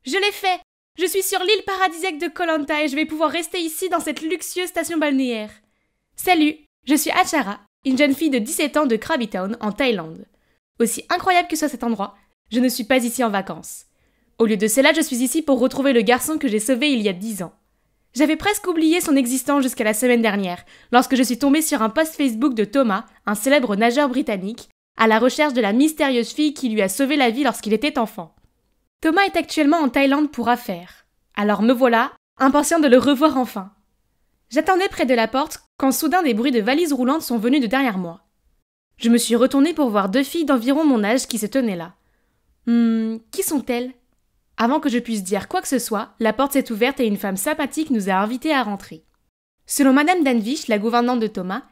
Je l'ai fait! Je suis sur l'île paradisiaque de Koh Lanta et je vais pouvoir rester ici dans cette luxueuse station balnéaire. Salut, je suis Achara, une jeune fille de 17 ans de Krabi Town en Thaïlande. Aussi incroyable que soit cet endroit, je ne suis pas ici en vacances. Au lieu de cela, je suis ici pour retrouver le garçon que j'ai sauvé il y a 10 ans. J'avais presque oublié son existence jusqu'à la semaine dernière, lorsque je suis tombée sur un post Facebook de Thomas, un célèbre nageur britannique, à la recherche de la mystérieuse fille qui lui a sauvé la vie lorsqu'il était enfant. Thomas est actuellement en Thaïlande pour affaires. Alors me voilà, impatient de le revoir enfin. J'attendais près de la porte quand soudain des bruits de valises roulantes sont venus de derrière moi. Je me suis retournée pour voir 2 filles d'environ mon âge qui se tenaient là. Qui sont-elles ? Avant que je puisse dire quoi que ce soit, la porte s'est ouverte et une femme sympathique nous a invités à rentrer. Selon Madame Danvish, la gouvernante de Thomas,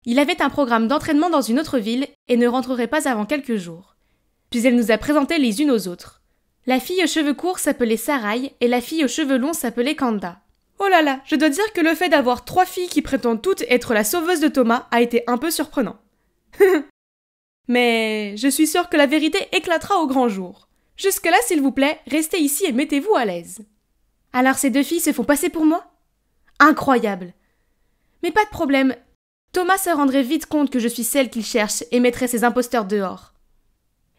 il avait un programme d'entraînement dans une autre ville et ne rentrerait pas avant quelques jours. Puis elle nous a présentés les unes aux autres. La fille aux cheveux courts s'appelait Sarai et la fille aux cheveux longs s'appelait Kanda. Oh là là, je dois dire que le fait d'avoir 3 filles qui prétendent toutes être la sauveuse de Thomas a été un peu surprenant. Mais je suis sûre que la vérité éclatera au grand jour. Jusque-là, s'il vous plaît, restez ici et mettez-vous à l'aise. Alors ces 2 filles se font passer pour moi ? Incroyable. Mais pas de problème, Thomas se rendrait vite compte que je suis celle qu'il cherche et mettrait ses imposteurs dehors.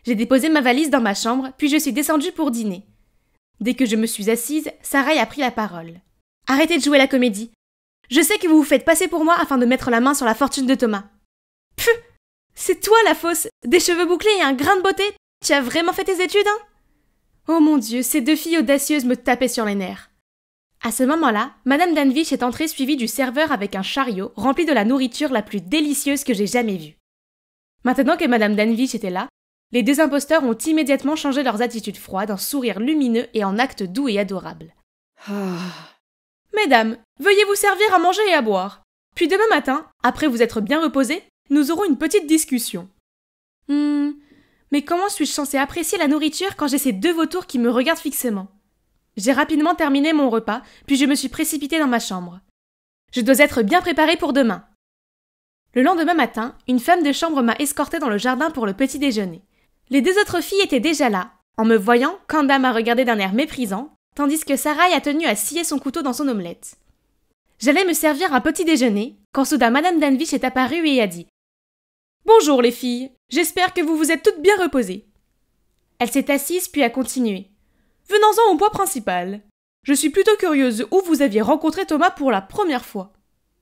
J'ai déposé ma valise dans ma chambre, puis je suis descendue pour dîner. Dès que je me suis assise, Sarai a pris la parole. Arrêtez de jouer la comédie. Je sais que vous vous faites passer pour moi afin de mettre la main sur la fortune de Thomas. Pfff, c'est toi la fausse, des cheveux bouclés et un grain de beauté. Tu as vraiment fait tes études, hein ? Oh mon Dieu, ces 2 filles audacieuses me tapaient sur les nerfs. À ce moment-là, Madame Danvish est entrée suivie du serveur avec un chariot rempli de la nourriture la plus délicieuse que j'ai jamais vue. Maintenant que Madame Danvish était là, les 2 imposteurs ont immédiatement changé leurs attitudes froides en sourires lumineux et en actes doux et adorables. Mesdames, veuillez vous servir à manger et à boire. Puis demain matin, après vous être bien reposées, nous aurons une petite discussion. Mais comment suis-je censée apprécier la nourriture quand j'ai ces 2 vautours qui me regardent fixement ? J'ai rapidement terminé mon repas, puis je me suis précipitée dans ma chambre. Je dois être bien préparée pour demain. Le lendemain matin, une femme de chambre m'a escortée dans le jardin pour le petit déjeuner. Les 2 autres filles étaient déjà là. En me voyant, Kanda m'a regardé d'un air méprisant, tandis que Sarai a tenu à scier son couteau dans son omelette. J'allais me servir un petit déjeuner, quand soudain Madame Danvish est apparue et a dit « Bonjour les filles, j'espère que vous vous êtes toutes bien reposées. » Elle s'est assise puis a continué. « Venons-en au point principal. Je suis plutôt curieuse où vous aviez rencontré Thomas pour la première fois. »«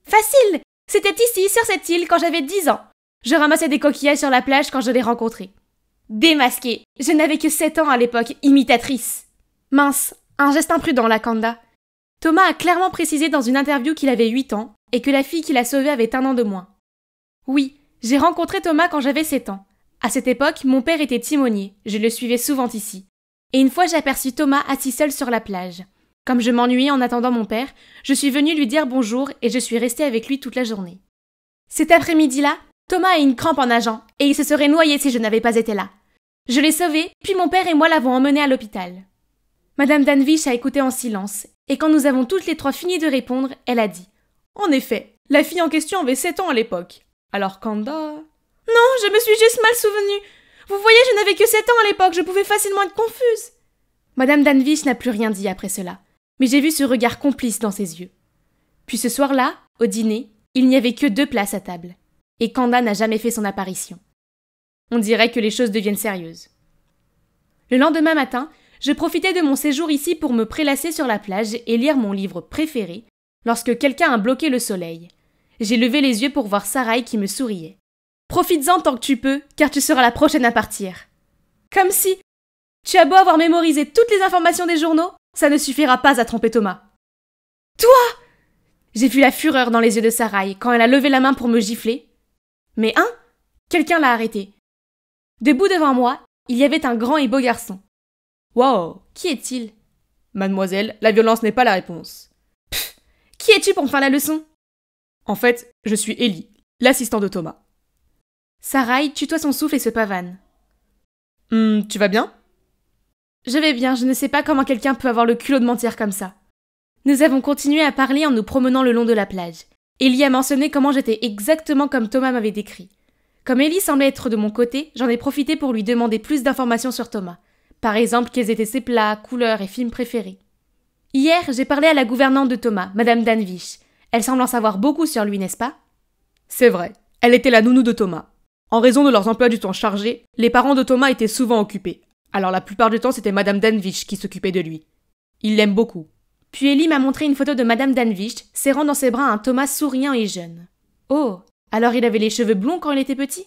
Facile! C'était ici, sur cette île, quand j'avais 10 ans. Je ramassais des coquillages sur la plage quand je l'ai rencontré. » Démasquée. Je n'avais que 7 ans à l'époque, imitatrice. Mince, un geste imprudent, la Kanda. Thomas a clairement précisé dans une interview qu'il avait 8 ans et que la fille qui l'a sauvé avait 1 an de moins. Oui, j'ai rencontré Thomas quand j'avais 7 ans. À cette époque, mon père était timonier, je le suivais souvent ici. Et une fois j'ai aperçu Thomas assis seul sur la plage. Comme je m'ennuyais en attendant mon père, je suis venue lui dire bonjour et je suis restée avec lui toute la journée. Cet après-midi-là, Thomas a une crampe en nageant et il se serait noyé si je n'avais pas été là. Je l'ai sauvé, puis mon père et moi l'avons emmené à l'hôpital. Madame Danvish a écouté en silence, et quand nous avons toutes les 3 fini de répondre, elle a dit « En effet, la fille en question avait 7 ans à l'époque. Alors Kanda… » Non, je me suis juste mal souvenue. Vous voyez, je n'avais que 7 ans à l'époque, je pouvais facilement être confuse. Madame Danvish n'a plus rien dit après cela, mais j'ai vu ce regard complice dans ses yeux. Puis ce soir-là, au dîner, il n'y avait que 2 places à table, et Kanda n'a jamais fait son apparition. On dirait que les choses deviennent sérieuses. Le lendemain matin, je profitais de mon séjour ici pour me prélasser sur la plage et lire mon livre préféré, lorsque quelqu'un a bloqué le soleil. J'ai levé les yeux pour voir Sarai qui me souriait. « Profites-en tant que tu peux, car tu seras la prochaine à partir. » Comme si… Tu as beau avoir mémorisé toutes les informations des journaux, ça ne suffira pas à tromper Thomas. « Toi !» J'ai vu la fureur dans les yeux de Sarai quand elle a levé la main pour me gifler. Mais quelqu'un l'a arrêtée. Debout devant moi, il y avait un grand et beau garçon. Wow, qui est-il ? Mademoiselle, la violence n'est pas la réponse. Pfff, qui es-tu pour me faire la leçon ? En fait, je suis Ellie, l'assistant de Thomas. Sarai tutoie son souffle et se pavane. Tu vas bien ? Je vais bien, je ne sais pas comment quelqu'un peut avoir le culot de mentir comme ça. Nous avons continué à parler en nous promenant le long de la plage. Ellie a mentionné comment j'étais exactement comme Thomas m'avait décrit. Comme Ellie semblait être de mon côté, j'en ai profité pour lui demander plus d'informations sur Thomas. Par exemple, quels étaient ses plats, couleurs et films préférés. Hier, j'ai parlé à la gouvernante de Thomas, Madame Danvich. Elle semble en savoir beaucoup sur lui, n'est-ce pas? C'est vrai, elle était la nounou de Thomas. En raison de leurs emplois du temps chargés, les parents de Thomas étaient souvent occupés. Alors la plupart du temps, c'était Madame Danvich qui s'occupait de lui. Il l'aime beaucoup. Puis Ellie m'a montré une photo de Madame Danvich serrant dans ses bras un Thomas souriant et jeune. Oh, alors il avait les cheveux blonds quand il était petit?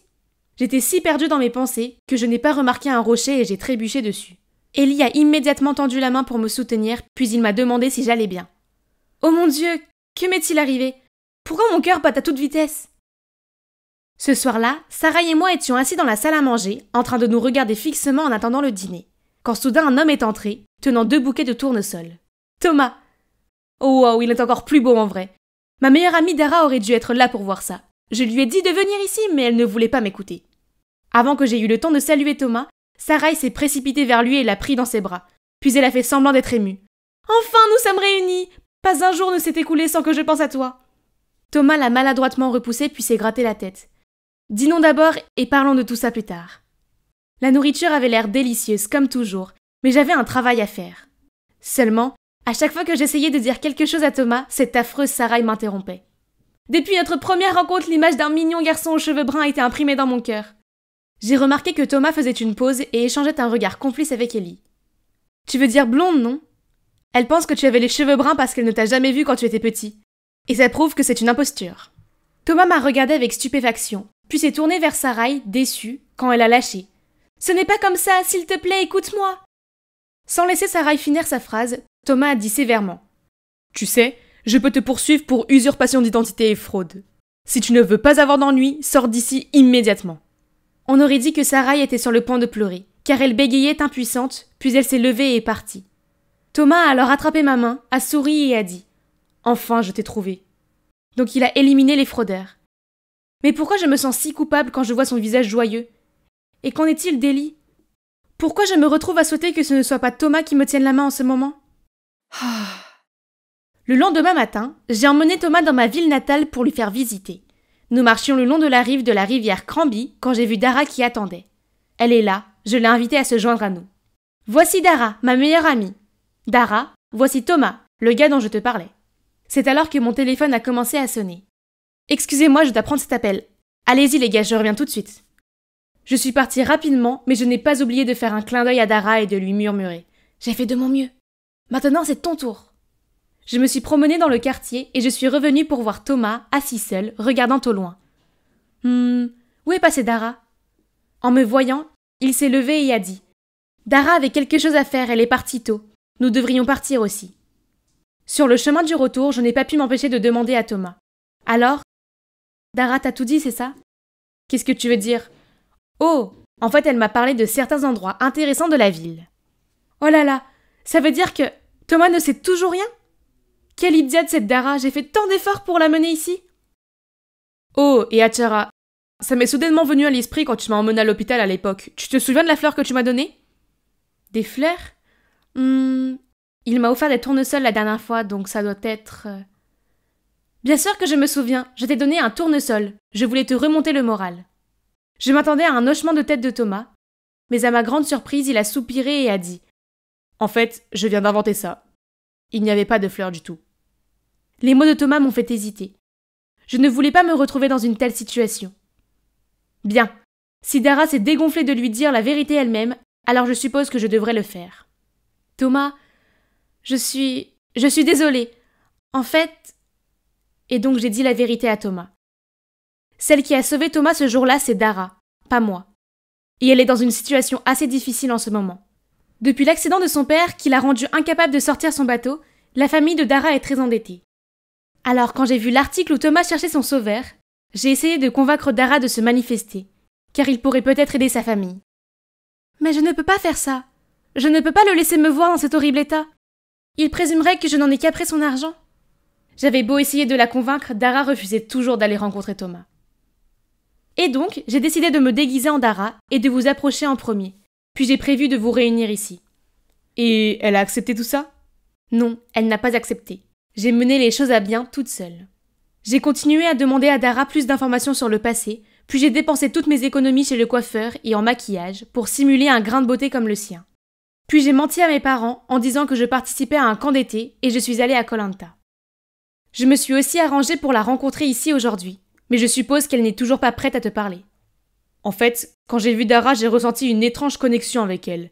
J'étais si perdue dans mes pensées que je n'ai pas remarqué un rocher et j'ai trébuché dessus. Ellie a immédiatement tendu la main pour me soutenir, puis il m'a demandé si j'allais bien. Oh mon Dieu, que m'est-il arrivé? Pourquoi mon cœur bat à toute vitesse? Ce soir-là, Sarah et moi étions assis dans la salle à manger, en train de nous regarder fixement en attendant le dîner, quand soudain un homme est entré, tenant 2 bouquets de tournesol. Thomas! Oh wow, il est encore plus beau en vrai. Ma meilleure amie Dara aurait dû être là pour voir ça. Je lui ai dit de venir ici, mais elle ne voulait pas m'écouter. Avant que j'aie eu le temps de saluer Thomas, Sarah s'est précipitée vers lui et l'a pris dans ses bras. Puis elle a fait semblant d'être émue. Enfin, nous sommes réunis! Pas un jour ne s'est écoulé sans que je pense à toi. Thomas l'a maladroitement repoussé puis s'est gratté la tête. Dînons d'abord et parlons de tout ça plus tard. La nourriture avait l'air délicieuse, comme toujours, mais j'avais un travail à faire. Seulement, à chaque fois que j'essayais de dire quelque chose à Thomas, cette affreuse Sarah m'interrompait. Depuis notre première rencontre, l'image d'un mignon garçon aux cheveux bruns a été imprimée dans mon cœur. J'ai remarqué que Thomas faisait une pause et échangeait un regard complice avec Ellie. Tu veux dire blonde, non? Elle pense que tu avais les cheveux bruns parce qu'elle ne t'a jamais vu quand tu étais petit. Et ça prouve que c'est une imposture. Thomas m'a regardé avec stupéfaction, puis s'est tourné vers Sarai, déçue, quand elle a lâché. Ce n'est pas comme ça, s'il te plaît, écoute-moi. Sans laisser Sarai finir sa phrase, Thomas a dit sévèrement. Tu sais, je peux te poursuivre pour usurpation d'identité et fraude. Si tu ne veux pas avoir d'ennui, sors d'ici immédiatement. On aurait dit que Sarai était sur le point de pleurer, car elle bégayait impuissante, puis elle s'est levée et est partie. Thomas a alors attrapé ma main, a souri et a dit « Enfin, je t'ai trouvé. » Donc il a éliminé les fraudeurs. Mais pourquoi je me sens si coupable quand je vois son visage joyeux? Et qu'en est-il d'Ellie? Pourquoi je me retrouve à souhaiter que ce ne soit pas Thomas qui me tienne la main en ce moment? Le lendemain matin, j'ai emmené Thomas dans ma ville natale pour lui faire visiter. Nous marchions le long de la rive de la rivière Cranby quand j'ai vu Dara qui attendait. Elle est là, je l'ai invitée à se joindre à nous. Voici Dara, ma meilleure amie. Dara, voici Thomas, le gars dont je te parlais. C'est alors que mon téléphone a commencé à sonner. Excusez-moi, je dois prendre cet appel. Allez-y les gars, je reviens tout de suite. Je suis partie rapidement, mais je n'ai pas oublié de faire un clin d'œil à Dara et de lui murmurer. J'ai fait de mon mieux. Maintenant, c'est ton tour. Je me suis promenée dans le quartier et je suis revenue pour voir Thomas, assis seul, regardant au loin. Où est passée Dara? En me voyant, il s'est levé et a dit. Dara avait quelque chose à faire, elle est partie tôt. Nous devrions partir aussi. Sur le chemin du retour, je n'ai pas pu m'empêcher de demander à Thomas. Alors, Dara t'a tout dit, c'est ça? Qu'est-ce que tu veux dire? Oh, en fait, elle m'a parlé de certains endroits intéressants de la ville. Oh là là, ça veut dire que Thomas ne sait toujours rien? Quelle idiote cette Dara, j'ai fait tant d'efforts pour la mener ici. Oh, et Achara, ça m'est soudainement venu à l'esprit quand tu m'as emmené à l'hôpital à l'époque. Tu te souviens de la fleur que tu m'as donnée? Des fleurs? Il m'a offert des tournesols la dernière fois, donc ça doit être... Bien sûr que je me souviens, je t'ai donné un tournesol. Je voulais te remonter le moral. Je m'attendais à un hochement de tête de Thomas, mais à ma grande surprise, il a soupiré et a dit « En fait, je viens d'inventer ça. Il n'y avait pas de fleurs du tout. » Les mots de Thomas m'ont fait hésiter. Je ne voulais pas me retrouver dans une telle situation. Bien, si Dara s'est dégonflée de lui dire la vérité elle-même, alors je suppose que je devrais le faire. Thomas, je suis désolée. En fait... Et donc j'ai dit la vérité à Thomas. Celle qui a sauvé Thomas ce jour-là, c'est Dara, pas moi. Et elle est dans une situation assez difficile en ce moment. Depuis l'accident de son père, qui l'a rendu incapable de sortir son bateau, la famille de Dara est très endettée. Alors quand j'ai vu l'article où Thomas cherchait son sauveur, j'ai essayé de convaincre Dara de se manifester, car il pourrait peut-être aider sa famille. Mais je ne peux pas faire ça. Je ne peux pas le laisser me voir dans cet horrible état. Il présumerait que je n'en ai qu'après son argent. J'avais beau essayer de la convaincre, Dara refusait toujours d'aller rencontrer Thomas. Et donc, j'ai décidé de me déguiser en Dara et de vous approcher en premier. Puis j'ai prévu de vous réunir ici. Et elle a accepté tout ça? Non, elle n'a pas accepté. J'ai mené les choses à bien toute seule. J'ai continué à demander à Dara plus d'informations sur le passé, puis j'ai dépensé toutes mes économies chez le coiffeur et en maquillage pour simuler un grain de beauté comme le sien. Puis j'ai menti à mes parents en disant que je participais à un camp d'été et je suis allée à Koh Lanta. Je me suis aussi arrangée pour la rencontrer ici aujourd'hui, mais je suppose qu'elle n'est toujours pas prête à te parler. En fait, quand j'ai vu Dara, j'ai ressenti une étrange connexion avec elle.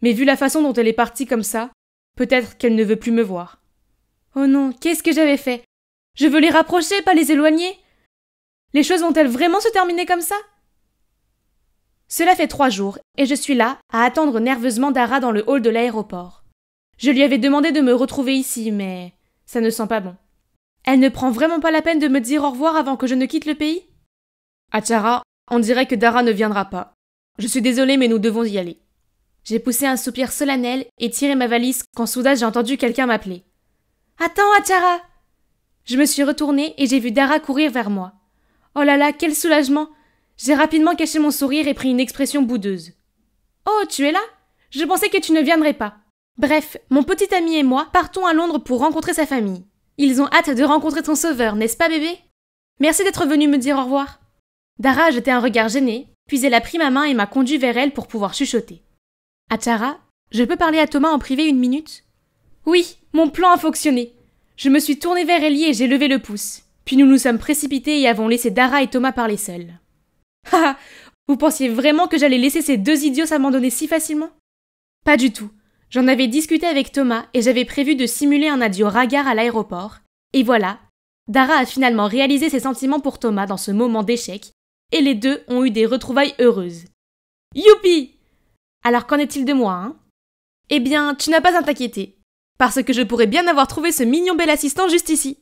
Mais vu la façon dont elle est partie comme ça, peut-être qu'elle ne veut plus me voir. Oh non, qu'est-ce que j'avais fait? Je veux les rapprocher, pas les éloigner. Les choses vont-elles vraiment se terminer comme ça? Cela fait 3 jours, et je suis là, à attendre nerveusement Dara dans le hall de l'aéroport. Je lui avais demandé de me retrouver ici, mais ça ne sent pas bon. Elle ne prend vraiment pas la peine de me dire au revoir avant que je ne quitte le pays? Achara, on dirait que Dara ne viendra pas. Je suis désolée, mais nous devons y aller. J'ai poussé un soupir solennel et tiré ma valise quand soudain j'ai entendu quelqu'un m'appeler. Attends, Achara! Je me suis retournée et j'ai vu Dara courir vers moi. Oh là là, quel soulagement! J'ai rapidement caché mon sourire et pris une expression boudeuse. Oh, tu es là? Je pensais que tu ne viendrais pas. Bref, mon petit ami et moi partons à Londres pour rencontrer sa famille. Ils ont hâte de rencontrer ton sauveur, n'est-ce pas, bébé? Merci d'être venu me dire au revoir. Dara a jeté un regard gêné, puis elle a pris ma main et m'a conduit vers elle pour pouvoir chuchoter. Achara, je peux parler à Thomas en privé 1 minute? Oui, mon plan a fonctionné. Je me suis tournée vers Ellie et j'ai levé le pouce. Puis nous nous sommes précipités et avons laissé Dara et Thomas parler seuls. Haha, vous pensiez vraiment que j'allais laisser ces 2 idiots s'abandonner si facilement? Pas du tout. J'en avais discuté avec Thomas et j'avais prévu de simuler un adieu ringard à l'aéroport. Et voilà, Dara a finalement réalisé ses sentiments pour Thomas dans ce moment d'échec, et les deux ont eu des retrouvailles heureuses. Youpi! Alors qu'en est-il de moi, hein? Eh bien, tu n'as pas à t'inquiéter, parce que je pourrais bien avoir trouvé ce mignon bel assistant juste ici.